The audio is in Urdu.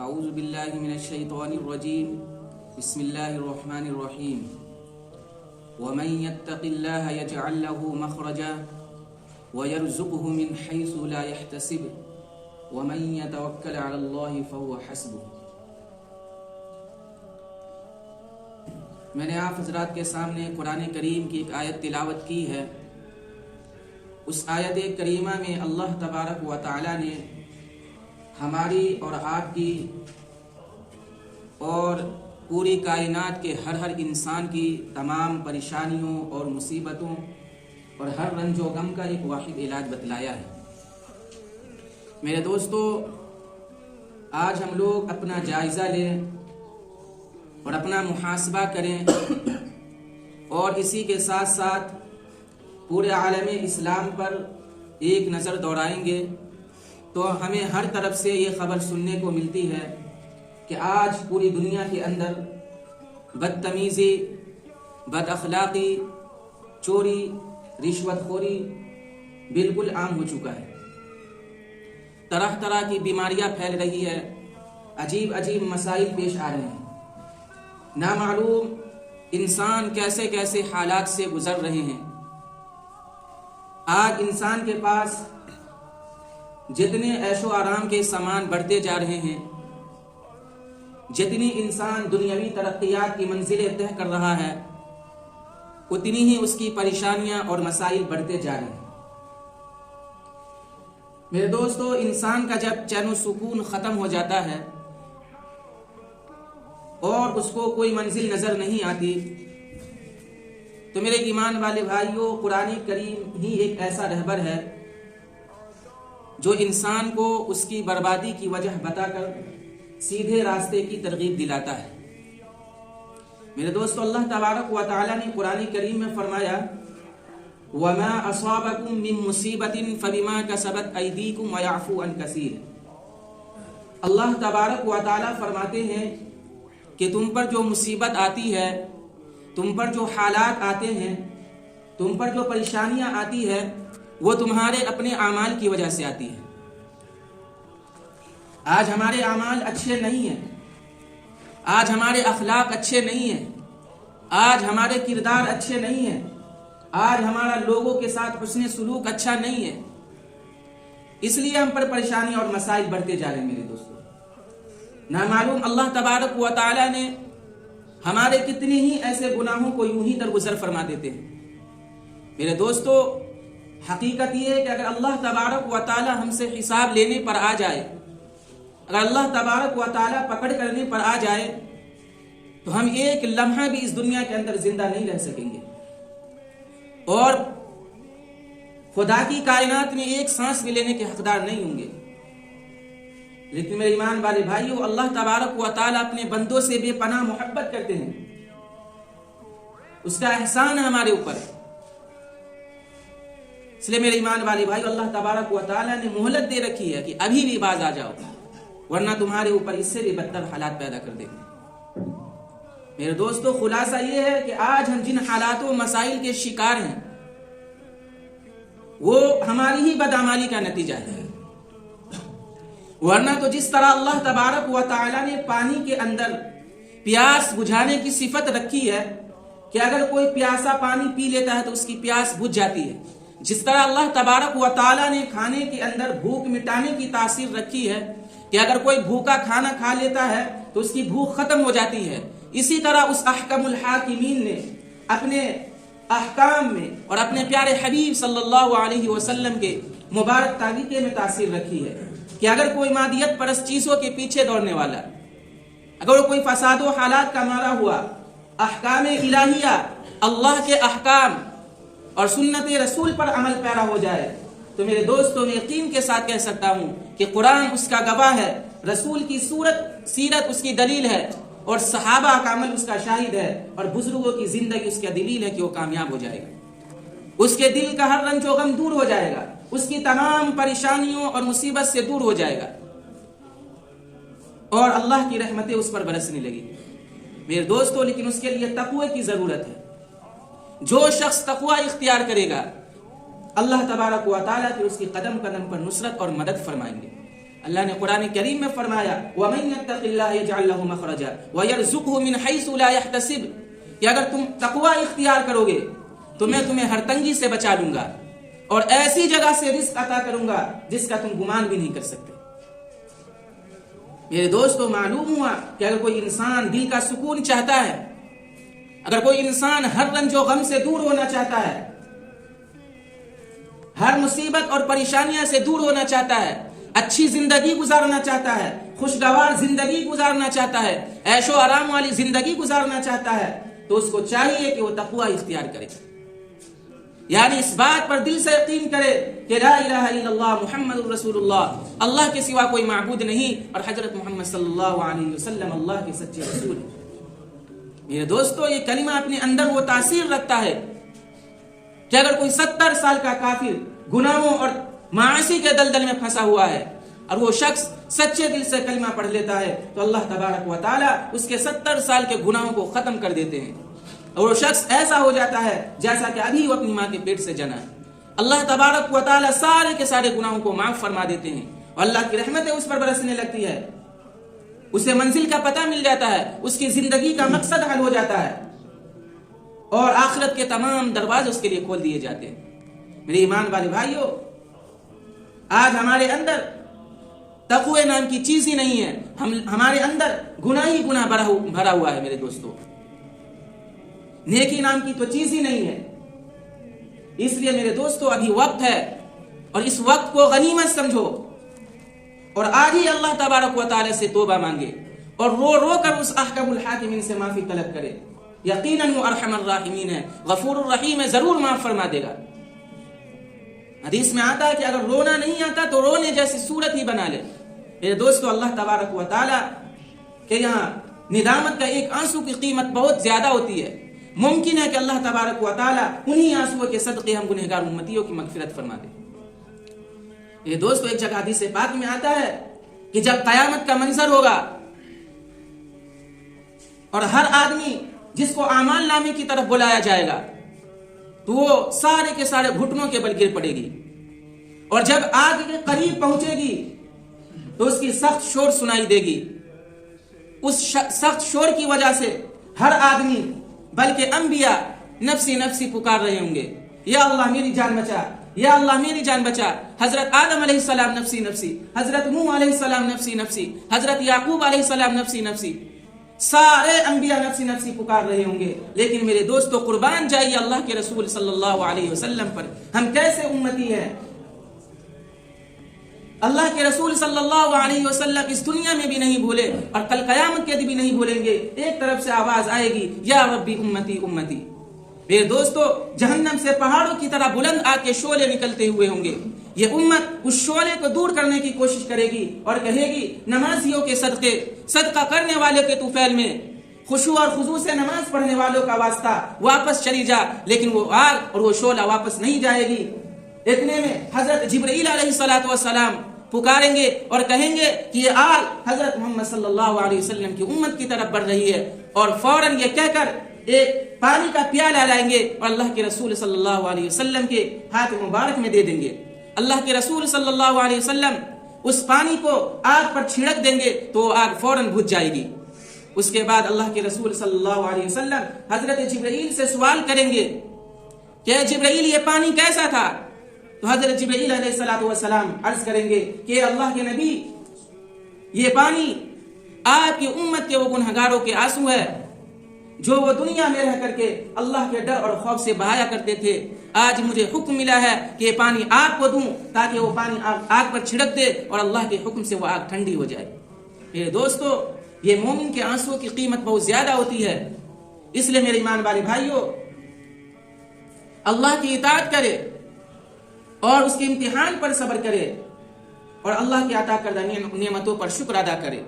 اعوذ باللہ من الشیطان الرجیم بسم اللہ الرحمن الرحیم ومن يتق اللہ یجعل له مخرجا ويرزقه من حيث لا يحتسب ومن يتوکل علی اللہ فهو حسبه۔ میں نے آپ حضرات کے سامنے قرآن کریم کی ایک آیت تلاوت کی ہے۔ اس آیت کریمہ میں اللہ تبارک و تعالی نے ہماری اور آپ کی اور پوری کائنات کے ہر انسان کی تمام پریشانیوں اور مصیبتوں اور ہر رنج و غم کا ایک واحد علاج بتلایا ہے۔ میرے دوستو، آج ہم لوگ اپنا جائزہ لیں اور اپنا محاسبہ کریں اور اسی کے ساتھ ساتھ پورے عالم اسلام پر ایک نظر دوڑائیں گے تو ہمیں ہر طرف سے یہ خبر سننے کو ملتی ہے کہ آج پوری دنیا کے اندر بدتمیزی، بد اخلاقی، چوری، رشوت خوری بالکل عام ہو چکا ہے۔ طرح طرح کی بیماریاں پھیل رہی ہے، عجیب مسائل پیش آ رہے ہیں، نامعلوم انسان کیسے کیسے حالات سے گزر رہے ہیں۔ آج انسان کے پاس جتنے عیش و آرام کے سامان بڑھتے جا رہے ہیں، جتنی انسان دنیاوی ترقیات کی منزلیں طے کر رہا ہے، اتنی ہی اس کی پریشانیاں اور مسائل بڑھتے جا رہے ہیں۔ میرے دوستو، انسان کا جب چین و سکون ختم ہو جاتا ہے اور اس کو کوئی منزل نظر نہیں آتی تو میرے ایمان والے بھائیوں، قرآن کریم ہی ایک ایسا رہبر ہے جو انسان کو اس کی بربادی کی وجہ بتا کر سیدھے راستے کی ترغیب دلاتا ہے۔ میرے دوستو، اللہ تبارک و تعالی نے قرآن کریم میں فرمایا وَمَا أَصَابَكُم مِّن مُّصِيبَةٍ فَبِمَا كَسَبَتْ أَيْدِيكُمْ وَيَعْفُو عَن كَثِيرٍ۔ اللہ تبارک و تعالی فرماتے ہیں کہ تم پر جو مصیبت آتی ہے، تم پر جو حالات آتے ہیں، تم پر جو پریشانیاں آتی ہے، وہ تمہارے اپنے اعمال کی وجہ سے آتی ہے۔ آج ہمارے اعمال اچھے نہیں ہیں، آج ہمارے اخلاق اچھے نہیں ہیں، آج ہمارے کردار اچھے نہیں ہیں، آج ہمارا لوگوں کے ساتھ حسن سلوک اچھا نہیں ہے، اس لیے ہم پر پریشانی اور مسائل بڑھتے جا رہے ہیں۔ میرے دوستو، نامعلوم اللہ تبارک و تعالی نے ہمارے کتنے ہی ایسے گناہوں کو یوں ہی درگزر فرما دیتے ہیں۔ میرے دوستو، حقیقت یہ ہے کہ اگر اللہ تبارک و تعالی ہم سے حساب لینے پر آ جائے، اگر اللہ تبارک و تعالی پکڑ کرنے پر آ جائے تو ہم ایک لمحہ بھی اس دنیا کے اندر زندہ نہیں رہ سکیں گے، اور خدا کی کائنات میں ایک سانس بھی لینے کے حقدار نہیں ہوں گے۔ لیکن میرے ایمان والے بھائیوں، اللہ تبارک و تعالی اپنے بندوں سے بے پناہ محبت کرتے ہیں، اس کا احسان ہے ہمارے اوپر۔ اس لیے میرے ایمان والے بھائی، اللہ تبارک و تعالی نے مہلت دے رکھی ہے کہ ابھی بھی باز آ جاؤ، ورنہ تمہارے اوپر اس سے بھی بدتر حالات پیدا کر دیں گے۔ میرے دوستو، خلاصہ یہ ہے کہ آج ہم جن حالات و مسائل کے شکار ہیں وہ ہماری ہی بدعمالی کا نتیجہ ہے، ورنہ تو جس طرح اللہ تبارک و تعالی نے پانی کے اندر پیاس بجھانے کی صفت رکھی ہے کہ اگر کوئی پیاسا پانی پی لیتا ہے تو اس کی پیاس بجھ جاتی ہے، جس طرح اللہ تبارک و تعالی نے کھانے کے اندر بھوک مٹانے کی تاثیر رکھی ہے کہ اگر کوئی بھوکا کھانا کھا لیتا ہے تو اس کی بھوک ختم ہو جاتی ہے، اسی طرح اس احکم الحاکمین نے اپنے احکام میں اور اپنے پیارے حبیب صلی اللہ علیہ وسلم کے مبارک طریقے میں تاثیر رکھی ہے کہ اگر کوئی مادیت پرست چیزوں کے پیچھے دوڑنے والا، اگر کوئی فساد و حالات کا مارا ہوا، احکام الہیہ، اللہ کے احکام اور سنت رسول پر عمل پیرا ہو جائے تو میرے دوستوں، میں یقین کے ساتھ کہہ سکتا ہوں کہ قرآن اس کا گواہ ہے، رسول کی سیرت اس کی دلیل ہے، اور صحابہ کا عمل اس کا شاہد ہے، اور بزرگوں کی زندگی اس کا دلیل ہے کہ وہ کامیاب ہو جائے گا، اس کے دل کا ہر رنج و غم دور ہو جائے گا، اس کی تمام پریشانیوں اور مصیبت سے دور ہو جائے گا، اور اللہ کی رحمتیں اس پر برسنے لگی۔ میرے دوستو، لیکن اس کے لیے تقوی کی ضرورت ہے۔ جو شخص تقوی اختیار کرے گا، اللہ تبارک و تعالیٰ کی اس کی قدم قدم پر نصرت اور مدد فرمائیں گے۔ اللہ نے قرآن کریم میں فرمایا وَمَن يَتَّقِ اللَّهَ يَجْعَل لَّهُ مَخْرَجًا وَيَرْزُقْهُ مِنْ حَيْثُ لَا يَحْتَسِبُ کہ اگر تم تقوی اختیار کرو گے تو میں تمہیں ہر تنگی سے بچا لوں گا اور ایسی جگہ سے رزق عطا کروں گا جس کا تم گمان بھی نہیں کر سکتے۔ میرے دوستو، معلوم ہوا کہ اگر کوئی انسان دل کا سکون چاہتا ہے، اگر کوئی انسان ہر رنج و غم سے دور ہونا چاہتا ہے، ہر مصیبت اور پریشانیاں سے دور ہونا چاہتا ہے، اچھی زندگی گزارنا چاہتا ہے، خوشگوار زندگی گزارنا چاہتا ہے، عیش و آرام والی زندگی گزارنا چاہتا ہے، تو اس کو چاہیے کہ وہ تقوی اختیار کرے، یعنی اس بات پر دل سے یقین کرے کہ لا الہ الا اللہ محمد رسول اللہ، اللہ کے سوا کوئی معبود نہیں اور حضرت محمد صلی اللہ علیہ وسلم اللہ کے سچے رسول ہیں۔ میرے دوستو، یہ کلمہ اپنے اندر وہ تاثیر رکھتا ہے کہ اگر کوئی 70 سال کا کافر گناہوں اور معاصی کے دلدل میں پھنسا ہوا ہے اور وہ شخص سچے دل سے کلمہ پڑھ لیتا ہے تو اللہ تبارک و تعالی اس کے 70 سال کے گناہوں کو ختم کر دیتے ہیں اور وہ شخص ایسا ہو جاتا ہے جیسا کہ ابھی وہ اپنی ماں کے پیٹ سے جنا ہے۔ اللہ تبارک و تعالی سارے کے سارے گناہوں کو معاف فرما دیتے ہیں اور اللہ کی رحمتیں اس پر برسنے لگتی ہے، اسے منزل کا پتہ مل جاتا ہے، اس کی زندگی کا مقصد حل ہو جاتا ہے اور آخرت کے تمام دروازے اس کے لیے کھول دیے جاتے ہیں۔ میرے ایمان والے بھائیوں، آج ہمارے اندر تقوی نام کی چیز ہی نہیں ہے، ہمارے اندر گناہ ہی گناہ بھرا ہوا ہے۔ میرے دوستو، نیکی نام کی تو چیز ہی نہیں ہے۔ اس لیے میرے دوستو، ابھی وقت ہے اور اس وقت کو غنیمت سمجھو اور آج ہی اللہ تبارک و تعالی سے توبہ مانگے اور رو رو کر اس احکم الحاکمین سے معافی طلب کرے۔ یقیناً وہ ارحم الراحمین ہے، غفور الرحیم ہے، ضرور معاف فرما دے گا۔ حدیث میں آتا ہے کہ اگر رونا نہیں آتا تو رونے جیسی صورت ہی بنا لے۔ میرے دوستو، اللہ تبارک و تعالی کہ یہاں ندامت کا ایک آنسو کی قیمت بہت زیادہ ہوتی ہے، ممکن ہے کہ اللہ تبارک و تعالی انہی آنسوؤں کے صدقے ہم گنہگار امتیوں کی مغفرت فرما دے۔ یہ دوستو، ایک جگہ حدیث پاک میں آتا ہے کہ جب قیامت کا منظر ہوگا اور ہر آدمی جس کو اعمال نامے کی طرف بلایا جائے گا تو وہ سارے کے سارے گھٹنوں کے بل گر پڑے گی اور جب آگ کے قریب پہنچے گی تو اس کی سخت شور سنائی دے گی۔ اس سخت شور کی وجہ سے ہر آدمی بلکہ انبیاء نفسی نفسی پکار رہے ہوں گے، یا اللہ میری جان بچا، یا اللہ میری جان بچا۔ حضرت آدم علیہ السلام نفسی نفسی، حضرت نوح علیہ السلام نفسی نفسی، حضرت یعقوب علیہ السلام نفسی نفسی، سارے انبیاء نفسی نفسی پکار رہے ہوں گے۔ لیکن میرے دوستو، قربان جائیے اللہ کے رسول صلی اللہ علیہ وسلم پر، ہم کیسے امتی ہیں۔ اللہ کے رسول صلی اللہ علیہ وسلم اس دنیا میں بھی نہیں بھولے اور کل قیامت کے دن بھی نہیں بھولیں گے۔ ایک طرف سے آواز آئے گی، یا ربی امتی امتی۔ میرے دوستو، جہنم سے پہاڑوں کی طرح بلند آگ کے شعلے نکلتے ہوئے ہوں گے۔ یہ امت اس شعلے کو دور کرنے کی کوشش کرے گی اور کہے گی نمازیوں کے صدقے، صدقہ کرنے والے کے طفیل میں خشوع اور خضوع سے نماز پڑھنے والوں کا واسطہ، واپس چلی جا۔ لیکن وہ آگ اور وہ شعلہ واپس نہیں جائے گی۔ اتنے میں حضرت جبرائیل علیہ السلام پکاریں گے اور کہیں گے کہ یہ آگ حضرت محمد صلی اللہ علیہ وسلم کی امت کی طرف بڑھ رہی ہے، اور فوراً یہ کہہ کر ایک پانی کا پیالہ لائیں گے اور اللہ کے رسول صلی اللہ علیہ وسلم کے ہاتھ مبارک میں دے دیں گے۔ اللہ کے رسول صلی اللہ علیہ وسلم اس پانی کو آگ پر چھڑک دیں گے تو آگ فوراً بجھ جائے گی۔ اس کے بعد اللہ کے رسول صلی اللہ علیہ وسلم حضرت جبرائیل سے سوال کریں گے کہ جبرائیل یہ پانی کیسا تھا؟ تو حضرت جبرائیل علیہ السلام عرض کریں گے کہ اللہ کے نبی، یہ پانی آپ کی امت کے وہ گنہگاروں کے آنسو ہے جو وہ دنیا میں رہ کر کے اللہ کے ڈر اور خوف سے بہایا کرتے تھے۔ آج مجھے حکم ملا ہے کہ یہ پانی آپ کو دوں تاکہ وہ پانی آگ پر چھڑک دے اور اللہ کے حکم سے وہ آگ ٹھنڈی ہو جائے۔ میرے دوستو، یہ مومن کے آنسو کی قیمت بہت زیادہ ہوتی ہے، اس لیے میرے ایمان والے بھائیوں، اللہ کی اطاعت کرے اور اس کے امتحان پر صبر کرے اور اللہ کی عطا کردہ نعمتوں پر شکر ادا کرے۔